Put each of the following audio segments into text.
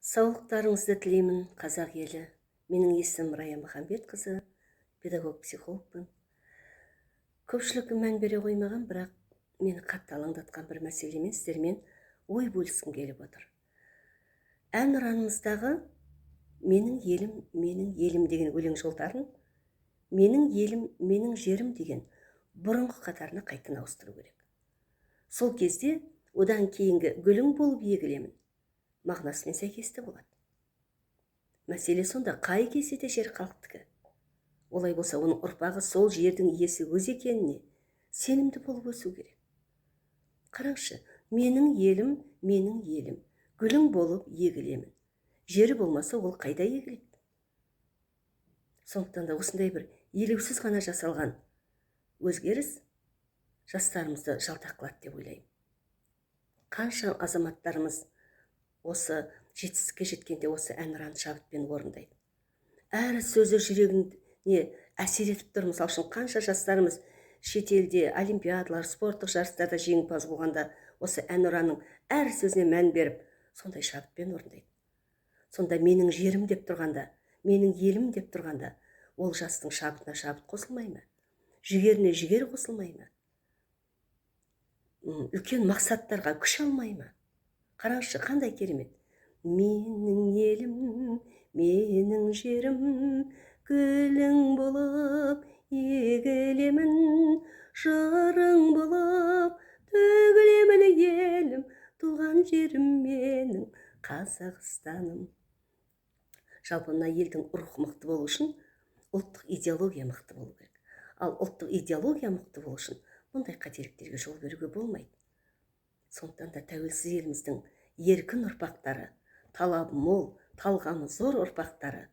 Саулықтарыңызды тілеймін, қазақ елі. Менің есімім Рая Махамбетқызы, педагог-психологпын. Көпшілік мән бере қоймаған, бірақ мені қатты алаңдатқан бір мәселемен сіздермен ой бөліскім келіп отыр. Әнұранымыздағы менің елім деген өлең жолдарын менің елім, менің жерім деген бұрынғы қатарына қайтадан ауыстыру керек. Сол кезде одан кейінгі гүлің болып егілемін мағынасымен сәйкесті болады. Мәселе сонда, қай кезде де жер халықтікі. Олай болса, оның ұрпағы сол жердің иесі өз екеніне сенімді болып өсу керек. Қараңызшы, менің елім, гүлің болып егілемін. Жері болмаса, ол қайда егіледі? Сондықтан да осындай бір елеусіз ғана жасалған өзгеріс жастарымызды жалтақ қылады деп ойлаймын. Қанша азаматтарымыз осы жетістікке жеткенде осы әнұранды шабытпен орындайды. Әрі сөзі жүрегіне әсер етіп тұр. Мысалы үшін қанша жастарымыз шетелде олимпиадалар, спорттық жарыстарда жеңімпаз болғанда осы әнұранның әр сөзіне мән беріп, сондай шабытпен орындайды. Сонда менің жерім деп тұрғанда, менің елім деп тұрғанда, ол жастың шабытына шабыт қосылмай ма? Жігеріне жігер қосылмай ма? Үлкен мақсаттарға күш алмай ма? Қараңызшы, қандай керемет. Менің елім, менің жерім, гүлің болып егілемін, жарың болып төгілемін елім, туған жерім менің Қазақстаным. Жалпы мына елдің рухы мықты болу үшін ұлттық идеология мықты болу керек. Ал ұлттық идеология мықты болу үшін бұндай қателіктерге жол беруге болмайды. Сондықтан да тәуелсіз еліміздің еркін ұрпақтары, талабы мол, талғамы зор ұрпақтары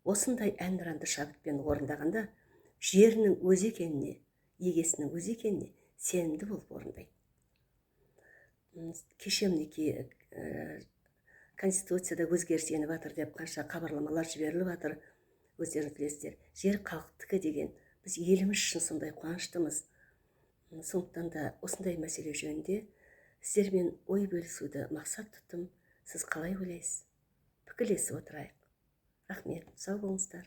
осындай әнұранды шабытпен орындағанда жерінің өзі екеніне, егесінің өзі екеніне сенімді болып орындайды. Кеше мінекей Конституцияда өзгеріс еніп жатыр деп қанша хабарламалар жіберіліп жатыр. Өздеріңіз білесіздер, жер халықтікі деген біз еліміз үшін сондай қуаныштымыз. Сондықтан да осындай мәселе жөнінде сіздермен ой бөлісуді мақсат тұттым. Сіз қалай ойлайсыз? Пікірлесіп отырайық. Рахмет, сау болыңыздар.